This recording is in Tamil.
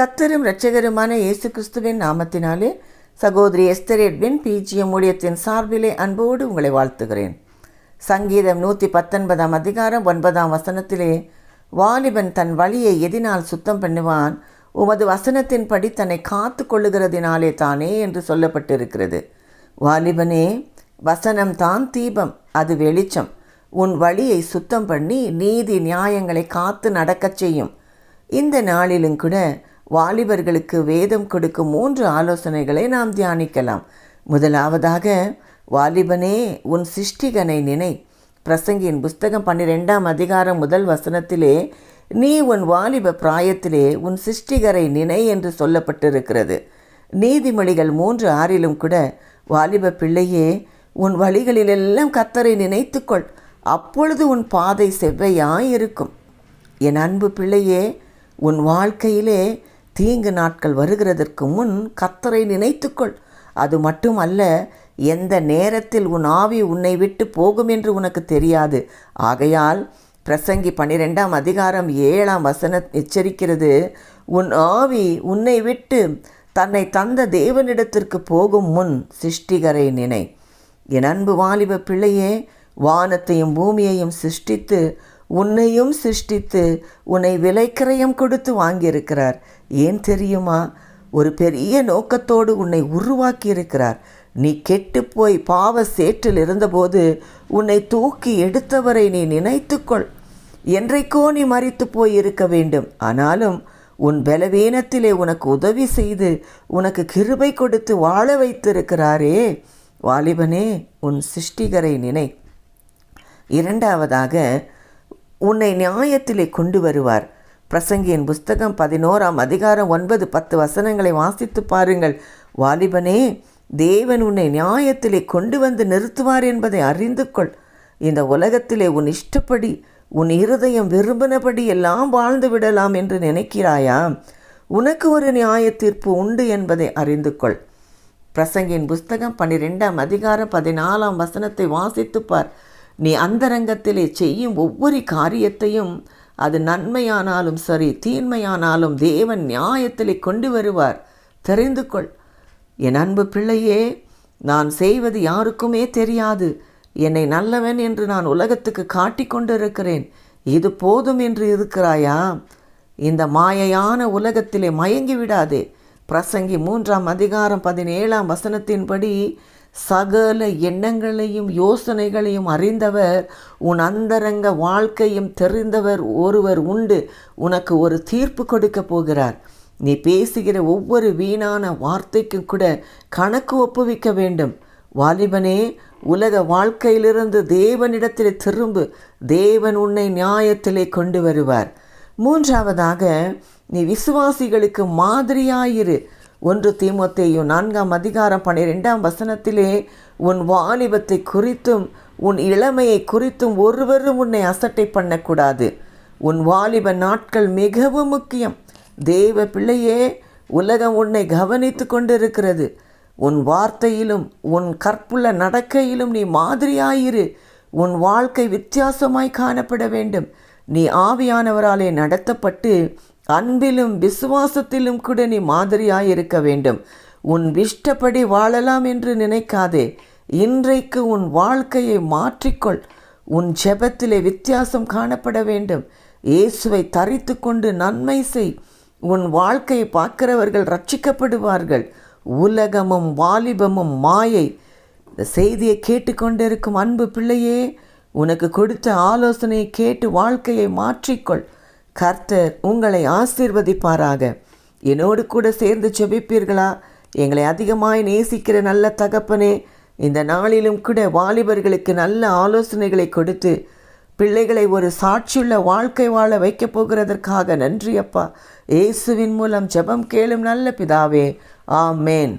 கர்த்தரும் இரட்சகருமான இயேசு கிறிஸ்துவின் நாமத்தினாலே சகோதரி எஸ்தர் எட்வின் பிஜிஎம் ஊழியத்தின் சார்பிலே அன்போடு உங்களை வாழ்த்துகிறேன். சங்கீதம் 119 அதிகாரம் 9 வசனத்திலே, வாலிபன் தன் வழியை எதினால் சுத்தம் பண்ணுவான், உமது வசனத்தின்படி தன்னை காத்து கொள்ளுகிறதினாலே தானே என்று சொல்லப்பட்டிருக்கிறது. வாலிபனே, வசனம்தான் தீபம், அது வெளிச்சம். உன் வழியை சுத்தம் பண்ணி நீதி நியாயங்களை காத்து நடக்கச் செய்யும். இந்த நாளிலும் கூட வாலிபர்களுக்கு வேதம் கொடுக்கும் 3 ஆலோசனைகளை நாம் தியானிக்கலாம். முதலாவதாக, வாலிபனே உன் சிருஷ்டிகனை நினை. பிரசங்கியின் புஸ்தகம் 12 அதிகாரம் 1 வசனத்திலே, நீ உன் வாலிப பிராயத்திலே உன் சிருஷ்டிகரை நினை என்று சொல்லப்பட்டிருக்கிறது. நீதிமொழிகள் 3:6 கூட, வாலிப பிள்ளையே, உன் வழிகளிலெல்லாம் கர்த்தரை நினைத்துக்கொள், அப்பொழுது உன் பாதை செவ்வையாயிருக்கும். என் அன்பு பிள்ளையே, உன் வாழ்க்கையிலே தீங்கு நாட்கள் வருகிறதற்கு முன் கர்த்தரை நினைத்துக்கொள். அது மட்டுமல்ல, எந்த நேரத்தில் உன் ஆவி உன்னை விட்டு போகும் என்று உனக்கு தெரியாது. ஆகையால் பிரசங்கி 12 அதிகாரம் 7 வசனம் எச்சரிக்கிறது, உன் ஆவி உன்னை விட்டு தன்னை தந்த தேவனிடத்திற்கு போகும் முன் சிருஷ்டிகரை நினை. என் அன்பு வாலிப பிள்ளையே, வானத்தையும் பூமியையும் சிருஷ்டித்து உன்னையும் சிருஷ்டித்து உன்னை விலைக்கிரயம் கொடுத்து வாங்கியிருக்கிறார். ஏன் தெரியுமா? ஒரு பெரிய நோக்கத்தோடு உன்னை உருவாக்கி இருக்கிறார். நீ கெட்டுப்போய் பாவ சேற்றில் இருந்தபோது உன்னை தூக்கி எடுத்தவரை நீ நினைத்துக்கொள். என்றைக்கோ நீ மரித்து போய் இருக்க வேண்டும். ஆனாலும் உன் பலவீனத்திலே உனக்கு உதவி செய்து உனக்கு கிருபை கொடுத்து வாழ வைத்திருக்கிறாரே. வாலிபனே, உன் சிருஷ்டிகரை நினை. இரண்டாவதாக, உன்னை நியாயத்திலே கொண்டு வருவார். பிரசங்கியின் புஸ்தகம் 11 அதிகாரம் 9-10 வசனங்களை வாசித்து பாருங்கள். வாலிபனே, தேவன் உன்னை நியாயத்திலே கொண்டு வந்து நிறுத்துவார் என்பதை அறிந்து கொள். இந்த உலகத்திலே உன் இஷ்டப்படி உன் இருதயம் விரும்பினபடி எல்லாம் வாழ்ந்து விடலாம் என்று நினைக்கிறாயா? உனக்கு ஒரு நியாய தீர்ப்பு உண்டு என்பதை அறிந்து கொள். பிரசங்கியின் புஸ்தகம் 12 அதிகாரம் 14 வசனத்தை வாசித்துப்பார். நீ அந்தரங்கத்திலே செய்யும் ஒவ்வொரு காரியத்தையும், அது நன்மையானாலும் சரி தீன்மையானாலும், தேவன் நியாயத்திலே கொண்டு வருவார். தெரிந்து கொள். என் அன்பு பிள்ளையே, நான் செய்வது யாருக்குமே தெரியாது. என்னை நல்லவன் என்று நான் உலகத்துக்கு காட்டி கொண்டிருக்கிறேன். இது போதும் என்று இருக்கிறாயா? இந்த மாயையான உலகத்திலே மயங்கி விடாதே. பிரசங்கி 3 அதிகாரம் 17 வசனத்தின்படி, சகல எண்ணங்களையும் யோசனைகளையும் அறிந்தவர், உன் அந்தரங்க வாழ்க்கையும் தெரிந்தவர் ஒருவர் உண்டு. உனக்கு ஒரு தீர்ப்பு கொடுக்க போகிறார். நீ பேசுகிற ஒவ்வொரு வீணான வார்த்தைக்கும் கூட கணக்கு ஒப்புவிக்க வேண்டும். வாலிபனே, உலக வாழ்க்கையிலிருந்து தேவனிடத்தில் திரும்பு. தேவன் உன்னை நியாயத்திலே கொண்டு வருவார். மூன்றாவதாக, நீ விசுவாசிகளுக்கு மாதிரியாயிரு. 1 தீமோத்தேயு 4 அதிகாரம் 12 வசனத்திலே, உன் வாலிபத்தை குறித்தும் உன் இளமையை குறித்தும் ஒருவரும் உன்னை அசட்டை பண்ணக்கூடாது. உன் வாலிப நாட்கள் மிகவும் முக்கியம். தேவ பிள்ளையே, உலகம் உன்னை கவனித்து கொண்டிருக்கிறது. உன் வார்த்தையிலும் உன் கற்புள்ள நடக்கையிலும் நீ மாதிரியாயிரு. உன் வாழ்க்கை வித்தியாசமாய் காணப்பட வேண்டும். நீ ஆவியானவராலே நடத்தப்பட்டு அன்பிலும் விசுவாசத்திலும் கூட நீ மாதிரியாயிருக்க வேண்டும். உன் இஷ்டப்படி வாழலாம் என்று நினைக்காதே. இன்றைக்கு உன் வாழ்க்கையை மாற்றிக்கொள். உன் ஜெபத்திலே வித்தியாசம் காணப்பட வேண்டும். இயேசுவை தரித்து கொண்டு நன்மை செய். உன் வாழ்க்கையை பார்க்கிறவர்கள் ரட்சிக்கப்படுவார்கள். உலகமும் வாலிபமும் மாயை. இந்த செய்தியை கேட்டுக்கொண்டிருக்கும் அன்பு பிள்ளையே, உனக்கு கொடுத்த ஆலோசனையை கேட்டு வாழ்க்கையை மாற்றிக்கொள். கர்த்தர் உங்களை ஆசீர்வதிப்பாராக. என்னோடு கூட சேர்ந்து ஜெபிப்பீர்களா? எங்களை அதிகமாய் நேசிக்கிற நல்ல தகப்பனே, இந்த நாளிலும் கூட வாலிபர்களுக்கு நல்ல ஆலோசனைகளை கொடுத்து பிள்ளைகளை ஒரு சாட்சியுள்ள வாழ்க்கை வாழ வைக்கப் போகிறதற்காக நன்றி அப்பா. இயேசுவின் மூலம் ஜெபம் கேளும் நல்ல பிதாவே, ஆமேன்.